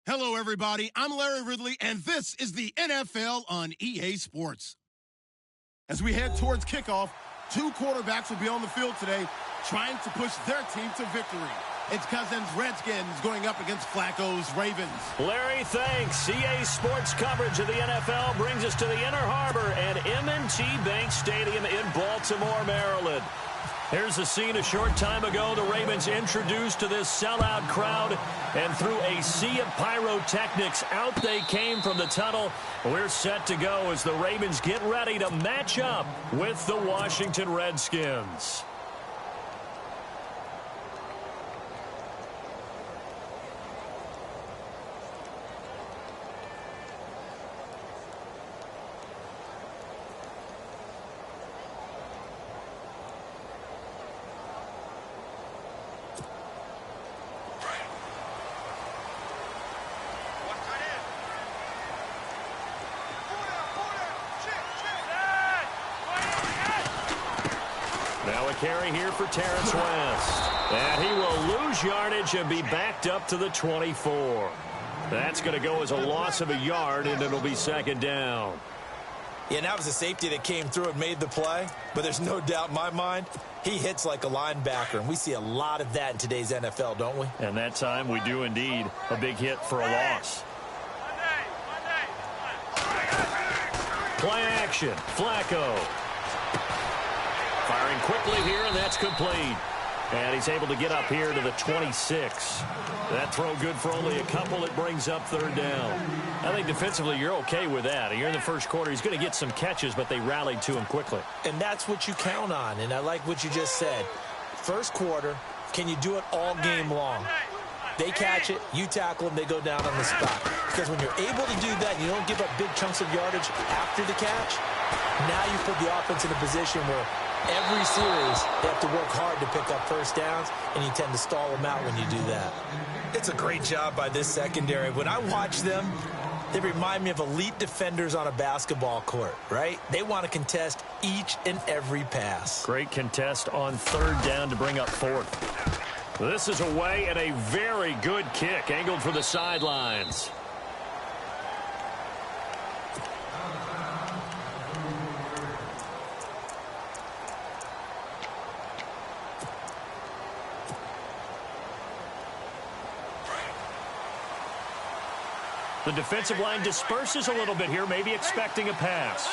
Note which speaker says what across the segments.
Speaker 1: Hello, everybody. I'm Larry Ridley, and this is the NFL on EA Sports. As we head towards kickoff, two quarterbacks will be on the field today trying to push their team to victory. It's Cousins' Redskins going up against Flacco's Ravens.
Speaker 2: Larry, thanks. EA Sports coverage of the NFL brings us to the Inner Harbor at M&T Bank Stadium in Baltimore, Maryland. Here's the scene a short time ago. The Ravens introduced to this sellout crowd, and through a sea of pyrotechnics, out they came from the tunnel. We're set to go as the Ravens get ready to match up with the Washington Redskins. Now a carry here for Terrence West. And he will lose yardage and be backed up to the 24. That's going to go as a loss of a yard, and it'll be second down.
Speaker 3: Yeah, and that was a safety that came through and made the play. But there's no doubt in my mind, he hits like a linebacker. And we see a lot of that in today's NFL, don't we?
Speaker 2: And that time we do indeed. A big hit for a loss. Play action. Flacco. Firing quickly here, and that's complete. And he's able to get up here to the 26. That throw good for only a couple. It brings up third down. I think defensively you're okay with that. Here in the first quarter, he's going to get some catches, but they rallied to him quickly.
Speaker 3: And that's what you count on, and I like what you just said. First quarter, can you do it all game long? They catch it, you tackle them, they go down on the spot. Because when you're able to do that, you don't give up big chunks of yardage after the catch, now you put the offense in a position where every series, they have to work hard to pick up first downs, and you tend to stall them out when you do that. It's a great job by this secondary. When I watch them, they remind me of elite defenders on a basketball court, right? They want to contest each and every pass.
Speaker 2: Great contest on third down to bring up fourth. This is away and a very good kick, angled for the sidelines. The defensive line disperses a little bit here, maybe expecting a pass.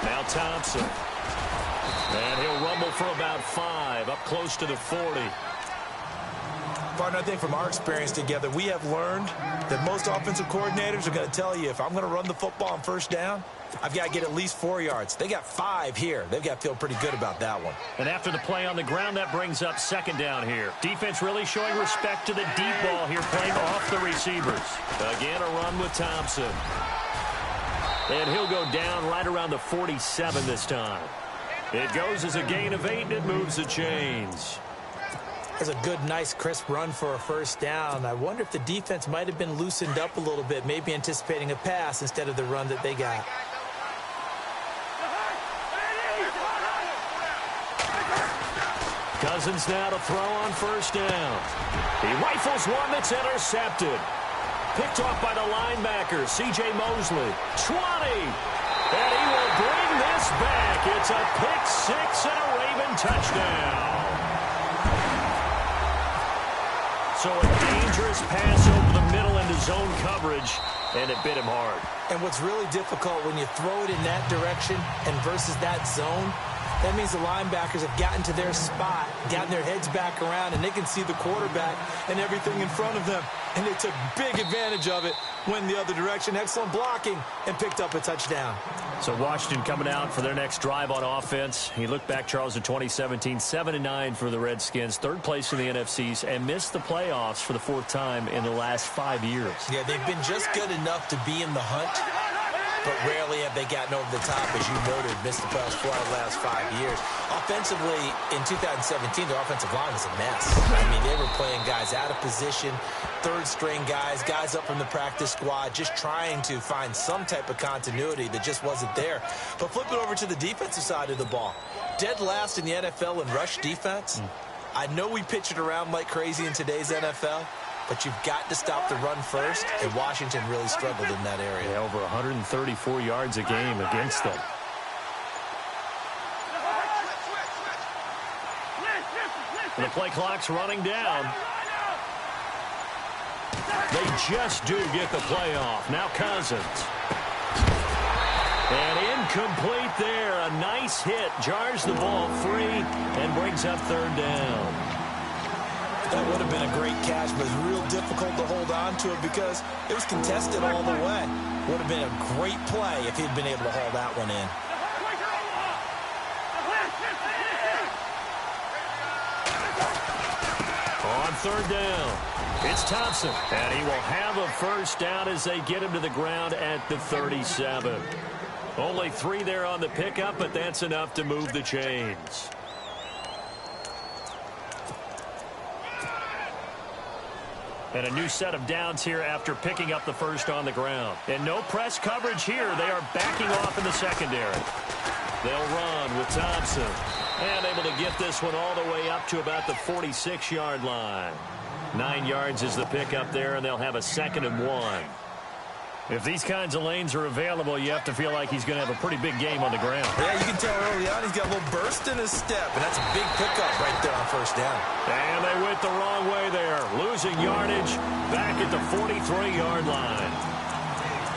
Speaker 2: Now Thompson. And he'll rumble for about 5, up close to the 40.
Speaker 3: Partner, I think from our experience together, we have learned that most offensive coordinators are going to tell you, if I'm going to run the football on first down, I've got to get at least 4 yards. They got 5 here. They've got to feel pretty good about that one.
Speaker 2: And after the play on the ground, that brings up second down here. Defense really showing respect to the deep ball here, playing off the receivers. Again, a run with Thompson. And he'll go down right around the 47 this time. It goes as a gain of 8, and it moves the chains.
Speaker 3: That's a good, nice, crisp run for a first down. I wonder if the defense might have been loosened up a little bit, maybe anticipating a pass instead of the run that they got.
Speaker 2: Cousins now to throw on first down. He rifles one that's intercepted. Picked off by the linebacker, C.J. Mosley. 20. And he will bring this back. It's a pick 6 and a Raven touchdown. So a dangerous pass over the middle into zone coverage, and it bit him hard.
Speaker 3: And what's really difficult when you throw it in that direction and versus that zone, that means the linebackers have gotten to their spot, gotten their heads back around, and they can see the quarterback and everything in front of them. And they took big advantage of it, went the other direction, excellent blocking, and picked up a touchdown.
Speaker 2: So Washington coming out for their next drive on offense. He looked back, Charles, in 2017, 7-9 for the Redskins, third place in the NFCs, and missed the playoffs for the 4th time in the last 5 years.
Speaker 3: Yeah, they've been just good enough to be in the hunt, but rarely have they gotten over the top, as you noted, missed the playoffs 4 out of the last 5 years. Offensively, in 2017, their offensive line was a mess. I mean, they were playing guys out of position, third-string guys up from the practice squad, just trying to find some type of continuity that just wasn't there. But flip it over to the defensive side of the ball. Dead last in the NFL in rush defense. I know we pitch it around like crazy in today's NFL, but you've got to stop the run first, and Washington really struggled in that area.
Speaker 2: Yeah, over 134 yards a game against them. The play clock's running down. They just do get the play off. Now Cousins. And incomplete there. A nice hit. Jars the ball free and brings up third down.
Speaker 3: That would have been a great catch, but it's real difficult to hold on to it because it was contested all the way. Would have been a great play if he'd been able to haul that one in.
Speaker 2: On third down, it's Thompson. And he will have a first down as they get him to the ground at the 37. Only 3 there on the pickup, but that's enough to move the chains. And a new set of downs here after picking up the first on the ground. And no press coverage here. They are backing off in the secondary. They'll run with Thompson. And able to get this one all the way up to about the 46-yard line. 9 yards is the pickup there, and they'll have a 2nd and 1. If these kinds of lanes are available, you have to feel like he's going to have a pretty big game on the ground.
Speaker 3: Yeah, you can tell early on he's got a little burst in his step, and that's a big pickup right there on first down.
Speaker 2: And they went the wrong way there, losing yardage back at the 43-yard line.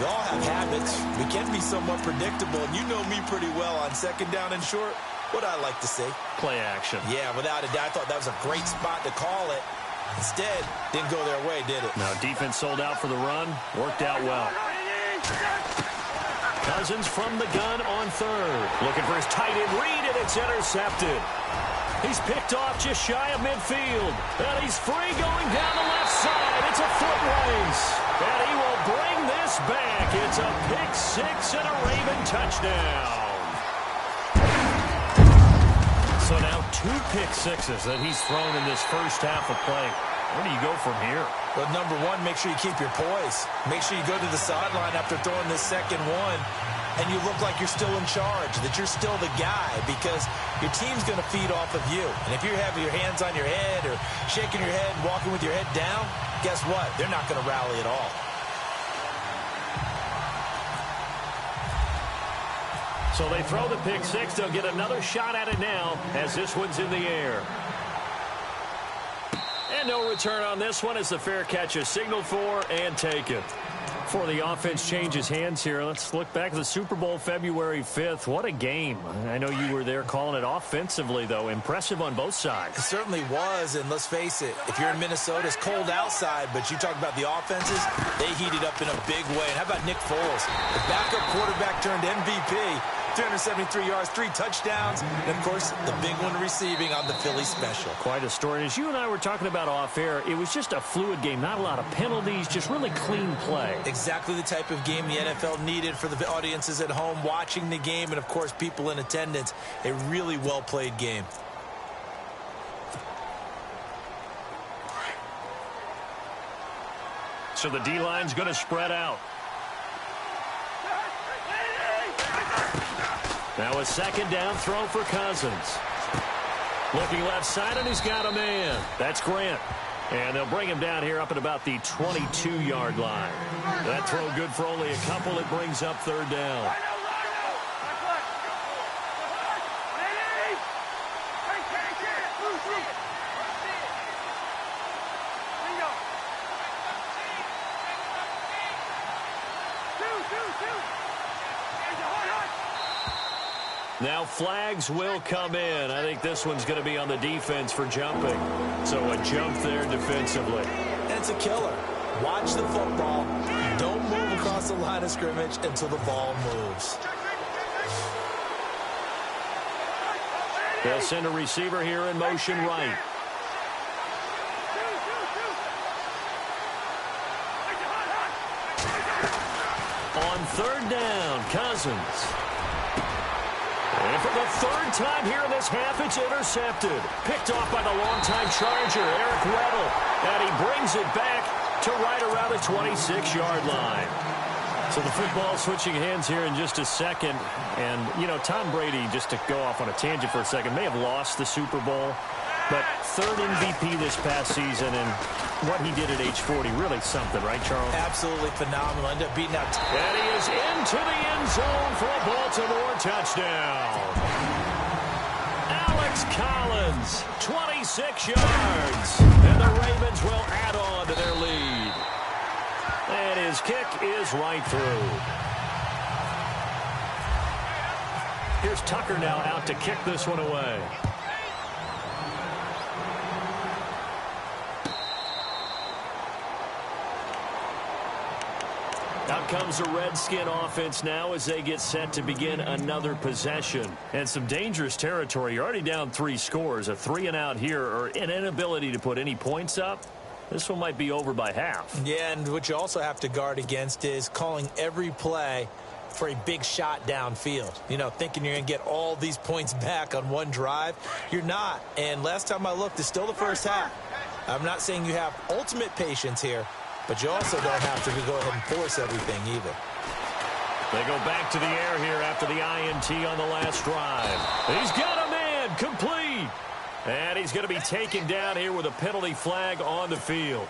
Speaker 3: We all have habits. We can be somewhat predictable, and you know me pretty well on 2nd down and short. What I like to see.
Speaker 2: Play action.
Speaker 3: Yeah, without a doubt, I thought that was a great spot to call it. Instead, didn't go their way, did it?
Speaker 2: Now, defense sold out for the run. Worked out well. Cousins from the gun on third. Looking for his tight end read, and it's intercepted. He's picked off just shy of midfield. And he's free going down the left side. It's a foot race. And he will bring this back. It's a pick-6 and a Raven touchdown. So now 2 pick-6s that he's thrown in this first half of play. Where do you go from here?
Speaker 3: Well, number one, make sure you keep your poise. Make sure you go to the sideline after throwing this second one, and you look like you're still in charge, that you're still the guy, because your team's going to feed off of you. And if you're having your hands on your head or shaking your head and walking with your head down, guess what? They're not going to rally at all.
Speaker 2: So they throw the pick-6. They'll get another shot at it now as this one's in the air. And no return on this one as the fair catch is signaled for and taken. Before the offense changes hands here, let's look back at the Super Bowl February 5th. What a game. I know you were there calling it offensively, though. Impressive on both sides.
Speaker 3: It certainly was, and let's face it, if you're in Minnesota, it's cold outside, but you talk about the offenses, they heated up in a big way. And how about Nick Foles? The backup quarterback turned MVP. 373 yards, 3 touchdowns, and, of course, the big one receiving on the Philly special.
Speaker 2: Quite a story. And as you and I were talking about off air, it was just a fluid game. Not a lot of penalties, just really clean play.
Speaker 3: Exactly the type of game the NFL needed for the audiences at home watching the game and, of course, people in attendance. A really well-played game.
Speaker 2: So the D-line's going to spread out. Now a 2nd down throw for Cousins. Looking left side, and he's got a man. That's Grant. And they'll bring him down here up at about the 22-yard line. That throw good for only a couple. It brings up third down. Now flags will come in. I think this one's going to be on the defense for jumping. So a jump there defensively.
Speaker 3: And it's a killer. Watch the football. Don't move across the line of scrimmage until the ball moves.
Speaker 2: They'll send a receiver here in motion right. On third down, Cousins. And for the third time here in this half, it's intercepted. Picked off by the longtime Charger, Eric Weddle. And he brings it back to right around the 26-yard line. So the football switching hands here in just a second. And, you know, Tom Brady, just to go off on a tangent for a second, may have lost the Super Bowl. But third MVP this past season, and what he did at age 40, really something, right, Charles?
Speaker 3: Absolutely phenomenal. Ended up beating out.
Speaker 2: And he is into the end zone for a Baltimore touchdown. Alex Collins, 26 yards. And the Ravens will add on to their lead. And his kick is right through. Here's Tucker now out to kick this one away. Out comes the Redskin offense now as they get set to begin another possession. And some dangerous territory. You're already down 3 scores. A 3-and-out here or an inability to put any points up. This one might be over by half.
Speaker 3: Yeah, and what you also have to guard against is calling every play for a big shot downfield. You know, thinking you're going to get all these points back on one drive. You're not. And last time I looked, it's still the first half. I'm not saying you have ultimate patience here, but you also don't have to go ahead and force everything either.
Speaker 2: They go back to the air here after the INT on the last drive. He's got a man complete. And he's going to be taken down here with a penalty flag on the field.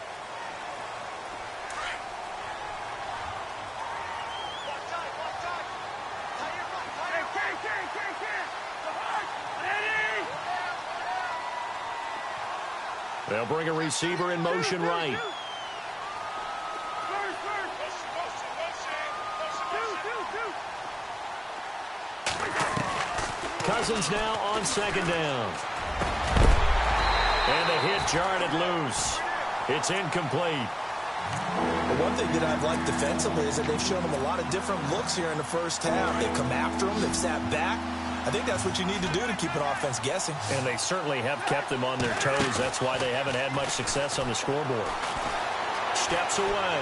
Speaker 2: They'll bring a receiver in motion right. Cousins now on second down. And the hit jarred it loose. It's incomplete.
Speaker 3: The one thing that I've liked defensively is that they've shown them a lot of different looks here in the first half. They've come after them. They've sat back. I think that's what you need to do to keep an offense guessing.
Speaker 2: And they certainly have kept them on their toes. That's why they haven't had much success on the scoreboard. Steps away.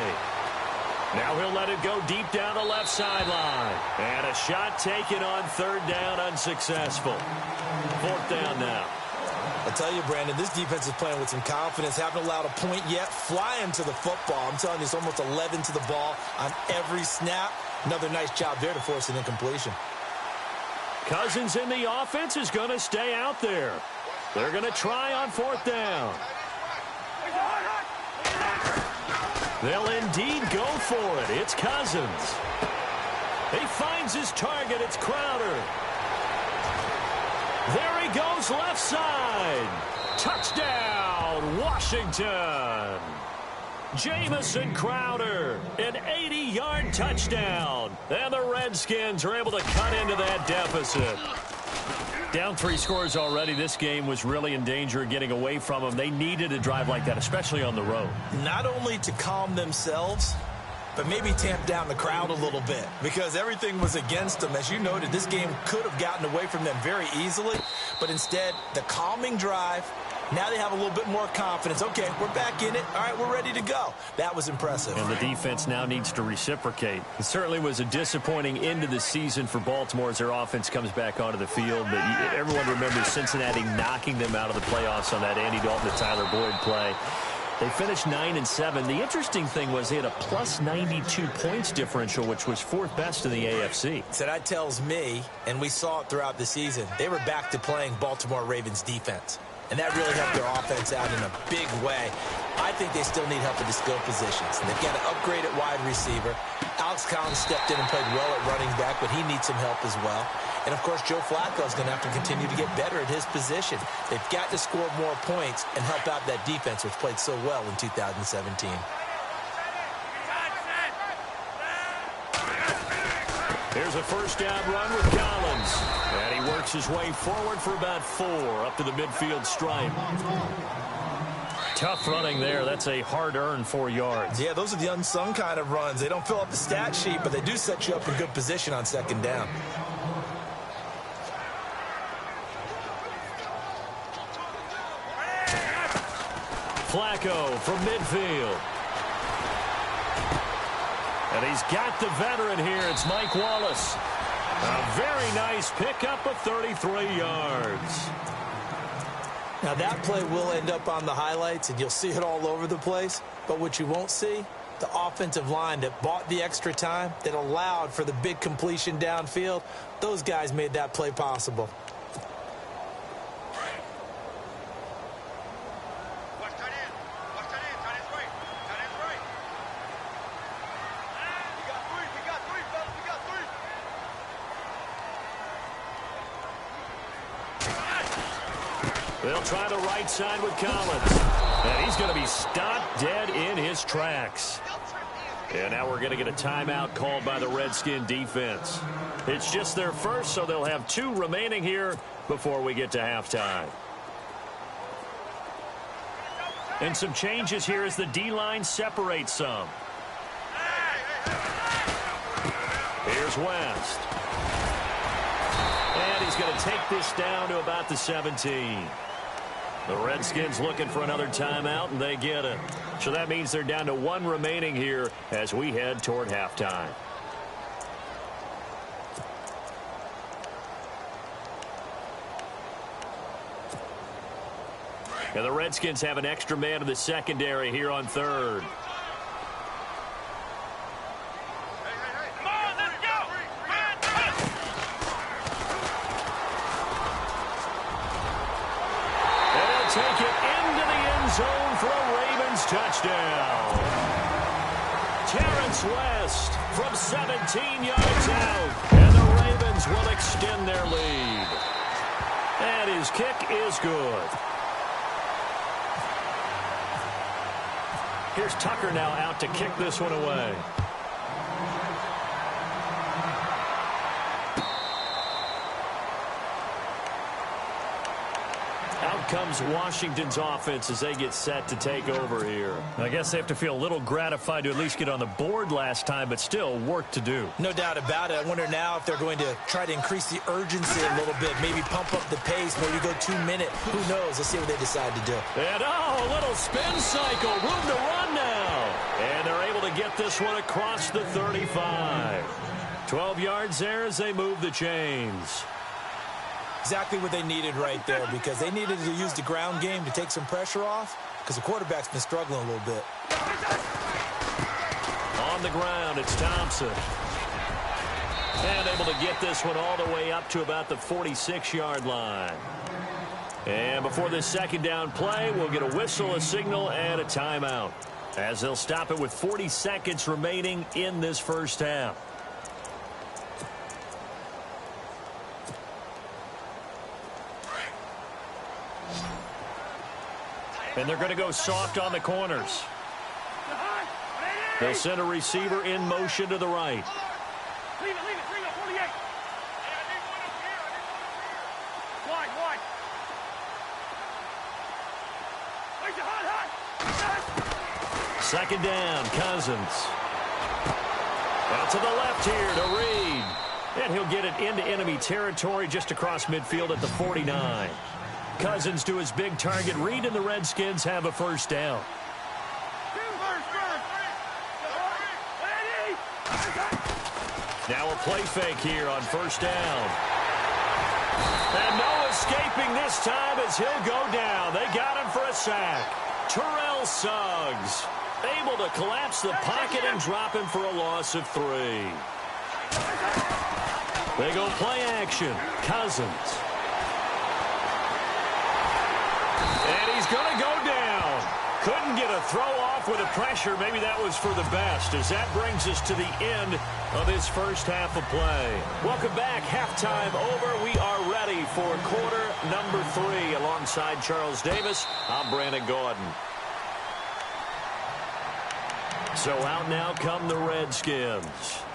Speaker 2: Now he'll let it go deep down the left sideline. And a shot taken on third down, unsuccessful. Fourth down now.
Speaker 3: I tell you, Brandon, this defense is playing with some confidence. Haven't allowed a point yet. Flying to the football. I'm telling you, it's almost 11 to the ball on every snap. Another nice job there to force an incompletion.
Speaker 2: Cousins in the offense is going to stay out there. They're going to try on fourth down. They'll indeed go for it. It's Cousins. He finds his target. It's Crowder. There he goes left side. Touchdown, Washington. Jamison Crowder, an 80-yard touchdown. And the Redskins are able to cut into that deficit. Down 3 scores already. This game was really in danger of getting away from them. They needed a drive like that, especially on the road.
Speaker 3: Not only to calm themselves, but maybe tamp down the crowd a little bit because everything was against them. As you noted, this game could have gotten away from them very easily, but instead, the calming drive, now they have a little bit more confidence. Okay, we're back in it. All right, we're ready to go. That was impressive.
Speaker 2: And the defense now needs to reciprocate. It certainly was a disappointing end of the season for Baltimore as their offense comes back onto the field, but everyone remembers Cincinnati knocking them out of the playoffs on that Andy Dalton to Tyler Boyd play. They finished 9-7. The interesting thing was they had a plus 92 points differential, which was 4th best in the AFC.
Speaker 3: So that tells me, and we saw it throughout the season, they were back to playing Baltimore Ravens defense. And that really helped their offense out in a big way. I think they still need help at the skill positions. They've got to upgrade at wide receiver. Alex Collins stepped in and played well at running back, but he needs some help as well. And, of course, Joe Flacco is going to have to continue to get better at his position. They've got to score more points and help out that defense, which played so well in 2017.
Speaker 2: Here's a first down run with Collins. And he works his way forward for about 4 up to the midfield stripe. Tough running there. That's a hard-earned 4 yards.
Speaker 3: Yeah, those are the unsung kind of runs. They don't fill up the stat sheet, but they do set you up in good position on second down. Flacco from midfield.
Speaker 2: And he's got the veteran here. It's Mike Wallace. A very nice pickup of 33 yards.
Speaker 3: Now, that play will end up on the highlights, and you'll see it all over the place. But what you won't see, the offensive line that bought the extra time, that allowed for the big completion downfield, those guys made that play possible.
Speaker 2: They'll try the right side with Collins. And he's going to be stopped dead in his tracks. And now we're going to get a timeout called by the Redskin defense. It's just their first, so they'll have 2 remaining here before we get to halftime. And some changes here as the D-line separates some. Here's West. And he's going to take this down to about the 17. The Redskins looking for another timeout, and they get it. So that means they're down to 1 remaining here as we head toward halftime. And the Redskins have an extra man in the secondary here on 3rd. Take it into the end zone for a Ravens touchdown. Terrence West from 17 yards out. And the Ravens will extend their lead. And his kick is good. Here's Tucker now out to kick this one away. Out comes Washington's offense as they get set to take over here. I guess they have to feel a little gratified to at least get on the board last time, but still work to do.
Speaker 3: No doubt about it. I wonder now if they're going to try to increase the urgency a little bit, maybe pump up the pace, maybe go 2-minute. Who knows? Let's see what they decide to do.
Speaker 2: And a little spin cycle, room to run now. And they're able to get this one across the 35. 12 yards there as they move the chains.
Speaker 3: Exactly what they needed right there, because they needed to use the ground game to take some pressure off, because the quarterback's been struggling a little bit.
Speaker 2: On the ground, it's Thompson. And able to get this one all the way up to about the 46-yard line. And before this second down play, we'll get a whistle, a signal, and a timeout, as they'll stop it with 40 seconds remaining in this first half. And they're going to go soft on the corners. They'll send a receiver in motion to the right.
Speaker 4: Leave it, 48. Wide.
Speaker 2: Second down, Cousins. Out to the left here to Reed. And he'll get it into enemy territory just across midfield at the 49. Cousins to his big target. Reed and the Redskins have a first down. Now a play fake here on first down. And no escaping this time as he'll go down. They got him for a sack. Terrell Suggs able to collapse the pocket and drop him for a loss of 3. They go play action. Cousins. And he's going to go down. Couldn't get a throw off with the pressure. Maybe that was for the best, as that brings us to the end of this first half of play. Welcome back. Halftime over. We are ready for quarter number 3. Alongside Charles Davis, I'm Brandon Gordon. So out now come the Redskins.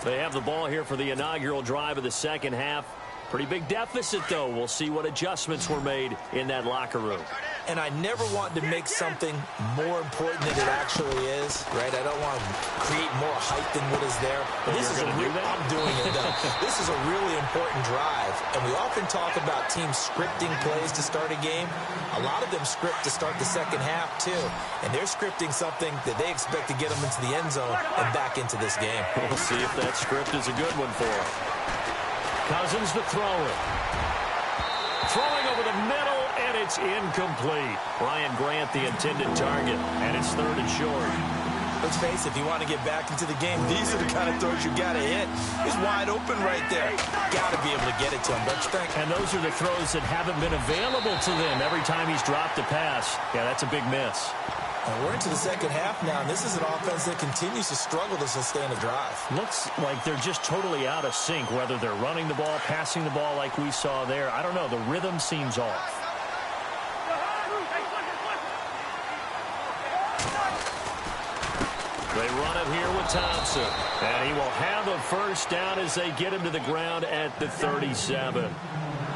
Speaker 2: They have the ball here for the inaugural drive of the second half. Pretty big deficit, though. We'll see what adjustments were made in that locker room.
Speaker 3: and I never want to make something more important than it actually is, right? I don't want to create more hype than what is there. But this is I'm doing it, though. This is a really important drive, and we often talk about teams scripting plays to start a game. A lot of them script to start the second half, too, and they're scripting something that they expect to get them into the end zone and back into this game.
Speaker 2: We'll see if that script is a good one for them. Cousins to throw it. Throwing over the middle, and it's incomplete. Ryan Grant, the intended target, and it's 3rd and short.
Speaker 3: Let's face it, if you want to get back into the game, these are the kind of throws you got to hit. He's wide open right there. Got to be able to get it to him, don't you think?
Speaker 2: And those are the throws that haven't been available to them every time he's dropped a pass. Yeah, that's a big miss.
Speaker 3: And we're into the second half now, and this is an offense that continues to struggle to sustain a drive.
Speaker 2: Looks like they're just totally out of sync, whether they're running the ball, passing the ball like we saw there. I don't know. The rhythm seems off. They run it here with Thompson, and he will have a first down as they get him to the ground at the 37.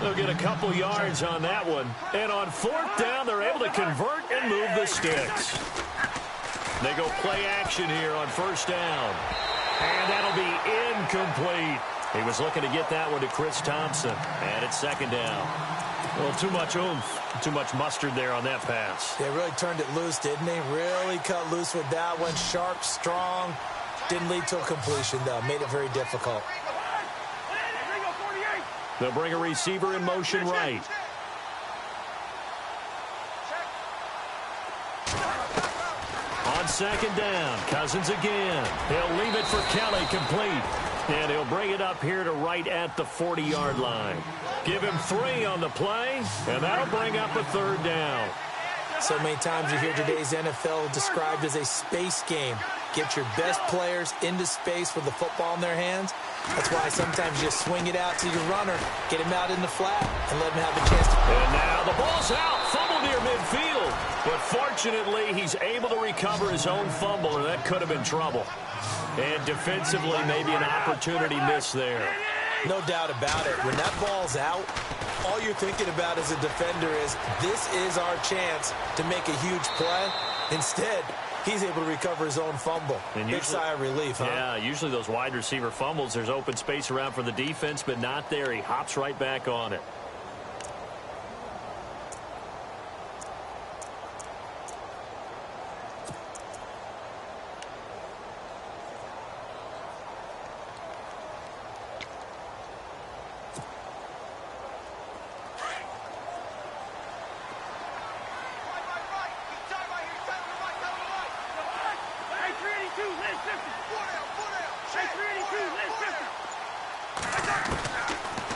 Speaker 2: They'll get a couple yards on that one. And on 4th down, they're able to convert and move the sticks. They go play action here on 1st down. And that'll be incomplete. He was looking to get that one to Chris Thompson. And it's 2nd down. Well, too much oomph, too much mustard there on that pass.
Speaker 3: They really turned it loose, didn't they? Really cut loose with that one. Sharp, strong. Didn't lead to a completion, though. Made it very difficult.
Speaker 2: They'll bring a receiver in motion right. On 2nd down, Cousins again. He'll leave it for Kelly, complete. And he'll bring it up here to right at the 40-yard line. Give him 3 on the play, and that'll bring up a 3rd down.
Speaker 3: So many times you hear today's NFL described as a space game. Get your best players into space with the football in their hands. That's why sometimes you just swing it out to your runner, get him out in the flat, and let him have a chance to...
Speaker 2: And now the ball's out, fumble near midfield. But fortunately, he's able to recover his own fumble, and that could have been trouble. And defensively, maybe an opportunity miss there.
Speaker 3: No doubt about it. When that ball's out, all you're thinking about as a defender is, this is our chance to make a huge play. Instead, he's able to recover his own fumble. And big sigh of relief, huh?
Speaker 2: Yeah, usually those wide receiver fumbles, there's open space around for the defense, but not there. He hops right back on it.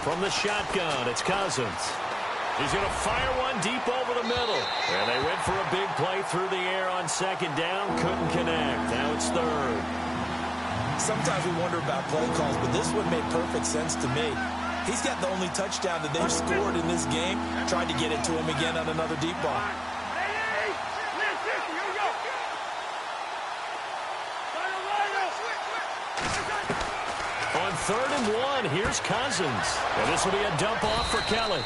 Speaker 2: From the shotgun, it's Cousins. He's going to fire one deep over the middle. And they went for a big play through the air on 2nd down. Couldn't connect. Now it's 3rd.
Speaker 3: Sometimes we wonder about play calls, but this one made perfect sense to me. He's got the only touchdown that they've scored in this game. Tried to get it to him again on another deep ball.
Speaker 2: On 3rd and 1, here's Cousins. And this will be a dump off for Kelly.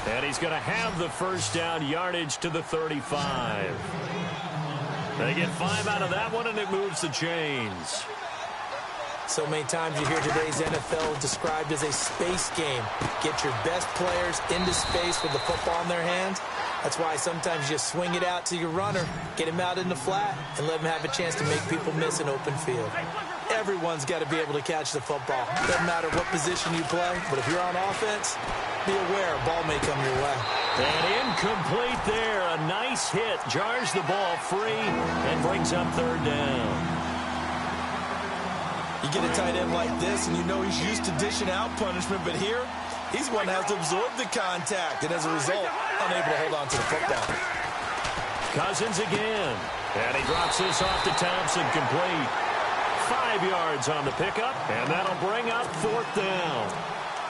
Speaker 2: And he's going to have the first down yardage to the 35. They get 5 out of that one, and it moves the chains.
Speaker 3: So many times you hear today's NFL described as a space game. Get your best players into space with the football in their hands. That's why sometimes you just swing it out to your runner, get him out in the flat, and let him have a chance to make people miss an open field. Everyone's got to be able to catch the football. Doesn't matter what position you play, but if you're on offense, be aware a ball may come your way.
Speaker 2: And incomplete there. A nice hit. Jars the ball free and brings up 3rd down.
Speaker 3: You get a tight end like this, and you know he's used to dishing out punishment, but here, he's one that has to absorb the contact, and as a result, unable to hold on to the football.
Speaker 2: Cousins again. And he drops this off to Thompson, complete. 5 yards on the pickup, and that'll bring up 4th down.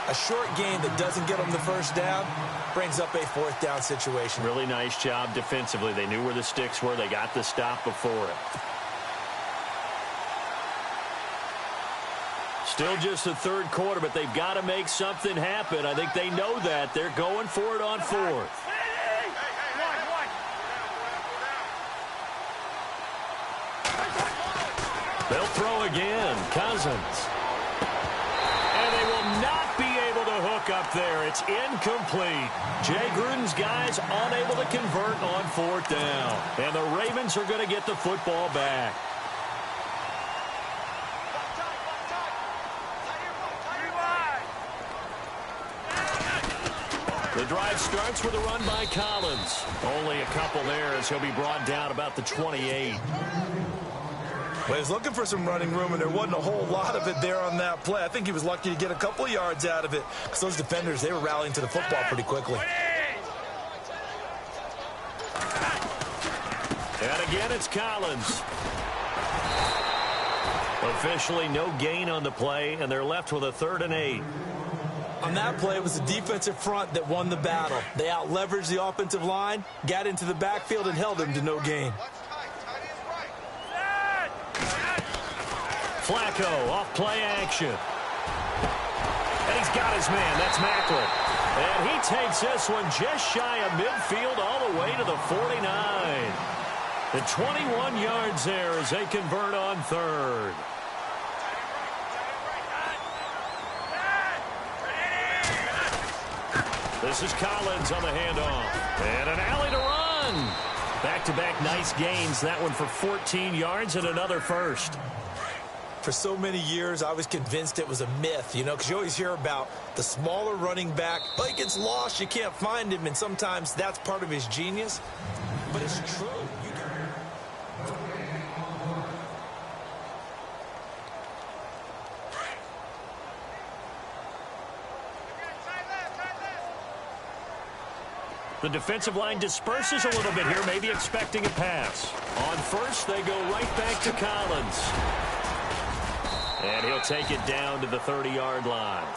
Speaker 3: A short gain that doesn't get them the first down brings up a 4th down situation.
Speaker 2: Really nice job defensively. They knew where the sticks were. They got the stop before it. Still just the 3rd quarter, but they've got to make something happen. I think they know that. They're going for it on 4th. throw again. Cousins. And they will not be able to hook up there. It's incomplete. Jay Gruden's guys unable to convert on 4th down. And the Ravens are going to get the football back. The drive starts with a run by Collins. Only a couple there as he'll be brought down about the 28.
Speaker 3: Well, he was looking for some running room, and there wasn't a whole lot of it there on that play. I think he was lucky to get a couple of yards out of it because those defenders, they were rallying to the football pretty quickly.
Speaker 2: And again, it's Collins. Officially no gain on the play, and they're left with a 3rd and 8.
Speaker 3: On that play, it was the defensive front that won the battle. They out-leveraged the offensive line, got into the backfield, and held him to no gain.
Speaker 2: Flacco off play action. And he's got his man. That's Macklin. And he takes this one just shy of midfield all the way to the 49. The 21 yards there as they convert on 3rd. This is Collins on the handoff. And an alley to run. Back-to-back nice gains. That one for 14 yards and another first.
Speaker 3: For so many years, I was convinced it was a myth, you know, because you always hear about the smaller running back. Oh, he gets lost, you can't find him, and sometimes that's part of his genius. But it's true.
Speaker 2: The defensive line disperses a little bit here, maybe expecting a pass. On first, they go right back to Collins. And he'll take it down to the 30-yard line.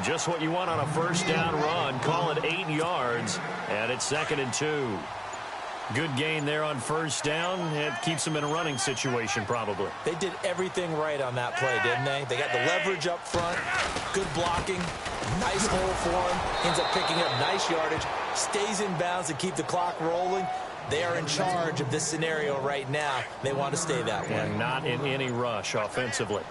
Speaker 2: Just what you want on a first down run. Call it 8 yards, and it's 2nd and 2. Good gain there on first down. It keeps them in a running situation, probably.
Speaker 3: They did everything right on that play, didn't they? They got the leverage up front, good blocking, nice hole for him, ends up picking up nice yardage, stays in bounds to keep the clock rolling. They are in charge of this scenario right now. They want to stay that way.
Speaker 2: And not in any rush offensively.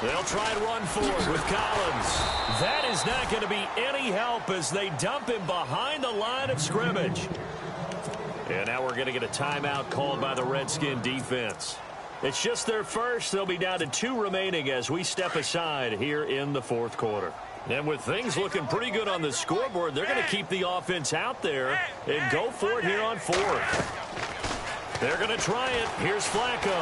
Speaker 2: They'll try and run forward with Collins. That is not going to be any help as they dump him behind the line of scrimmage. And now we're going to get a timeout called by the Redskin defense. It's just their first. They'll be down to 2 remaining as we step aside here in the 4th quarter. And with things looking pretty good on the scoreboard, they're going to keep the offense out there and go for it here on 4th. They're going to try it. Here's Flacco.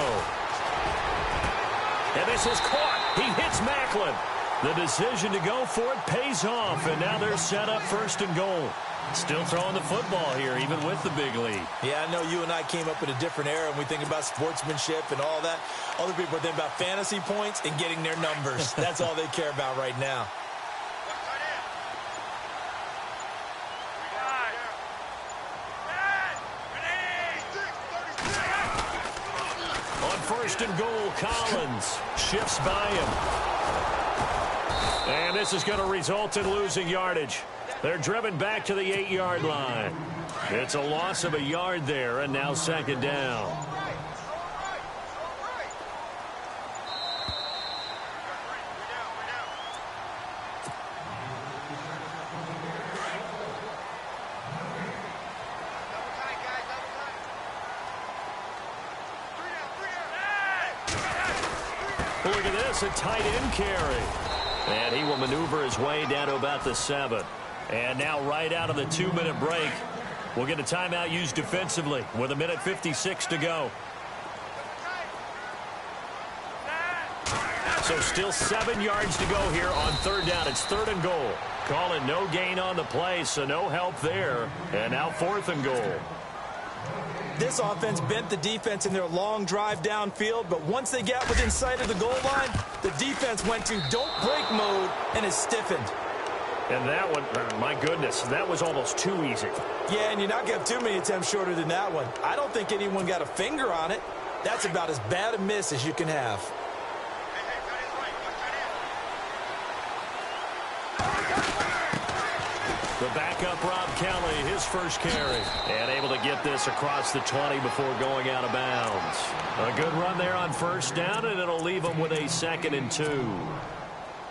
Speaker 2: And this is caught. He hits Macklin. The decision to go for it pays off, and now they're set up 1st and goal. Still throwing the football here, even with the big lead.
Speaker 3: Yeah, I know you and I came up in a different era, and we think about sportsmanship and all that. Other people think about fantasy points and getting their numbers. That's all they care about right now.
Speaker 2: On 1st and goal, Collins shifts by him. And this is going to result in losing yardage. They're driven back to the 8-yard line. It's a loss of a yard there, and now 2nd down. Look at this, a tight end carry. And he will maneuver his way down to about the 7. And now right out of the 2-minute break, we'll get a timeout used defensively with 1:56 to go. So still 7 yards to go here on 3rd down. It's 3rd and goal. Call it no gain on the play, so no help there. And now 4th and goal.
Speaker 3: This offense bent the defense in their long drive downfield, but once they got within sight of the goal line, the defense went to don't break mode and is stiffened.
Speaker 2: And that one, my goodness, that was almost too easy.
Speaker 3: Yeah, and you're not going to have too many attempts shorter than that one. I don't think anyone got a finger on it. That's about as bad a miss as you can have.
Speaker 2: The backup Rob Kelly, his first carry. And able to get this across the 20 before going out of bounds. A good run there on first down, and it'll leave them with a 2nd and 2.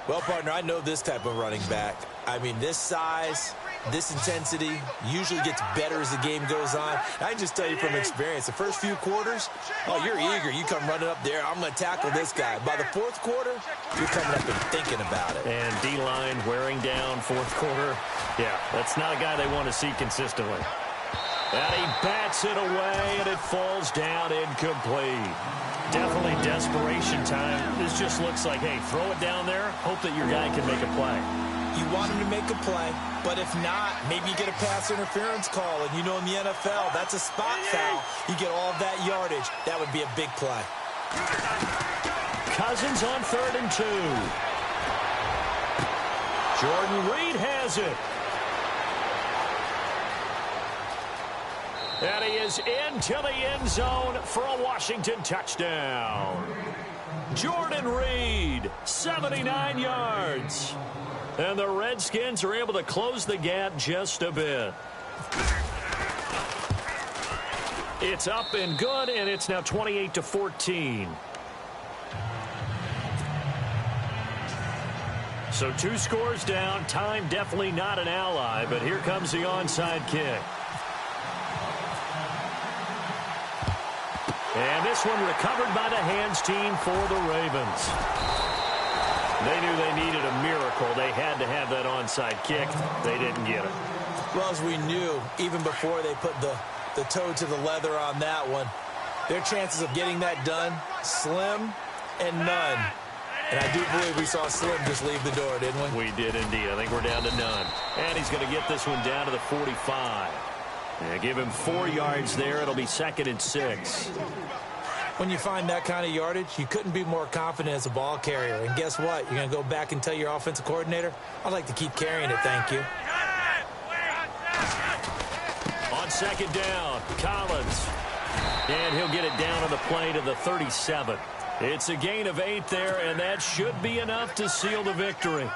Speaker 3: Well, partner, I know this type of running back. I mean, this size, this intensity usually gets better as the game goes on. I can just tell you from experience, the first few quarters, oh, you're eager. You come running up there, I'm going to tackle this guy. By the fourth quarter, you're coming up and thinking about it.
Speaker 2: And D-line wearing down fourth quarter. Yeah, that's not a guy they want to see consistently. And he bats it away, and it falls down incomplete. Definitely desperation time. This just looks like, hey, throw it down there, hope that your guy can make a play.
Speaker 3: You want him to make a play, but if not, maybe you get a pass interference call, and you know in the NFL, that's a spot foul. You get all of that yardage. That would be a big play.
Speaker 2: Cousins on 3rd and 2. Jordan Reed has it. And he is into the end zone for a Washington touchdown. Jordan Reed, 79 yards. And the Redskins are able to close the gap just a bit. It's up and good, and it's now 28-14. So 2 scores down. Time definitely not an ally, but here comes the onside kick. And this one recovered by the hands team for the Ravens. They knew they needed a miracle. They had to have that onside kick. They didn't get it.
Speaker 3: Well, as we knew, even before they put the toe to the leather on that one, their chances of getting that done, slim and none. And I do believe we saw Slim just leave the door, didn't we?
Speaker 2: We did indeed. I think we're down to none. And he's going to get this one down to the 45. Yeah, give him 4 yards there. It'll be 2nd and 6.
Speaker 3: When you find that kind of yardage, you couldn't be more confident as a ball carrier. And guess what? You're going to go back and tell your offensive coordinator, I'd like to keep carrying it, thank you.
Speaker 2: On 2nd down, Collins. And he'll get it down on the play to the 37. It's a gain of 8 there, and that should be enough to seal the victory.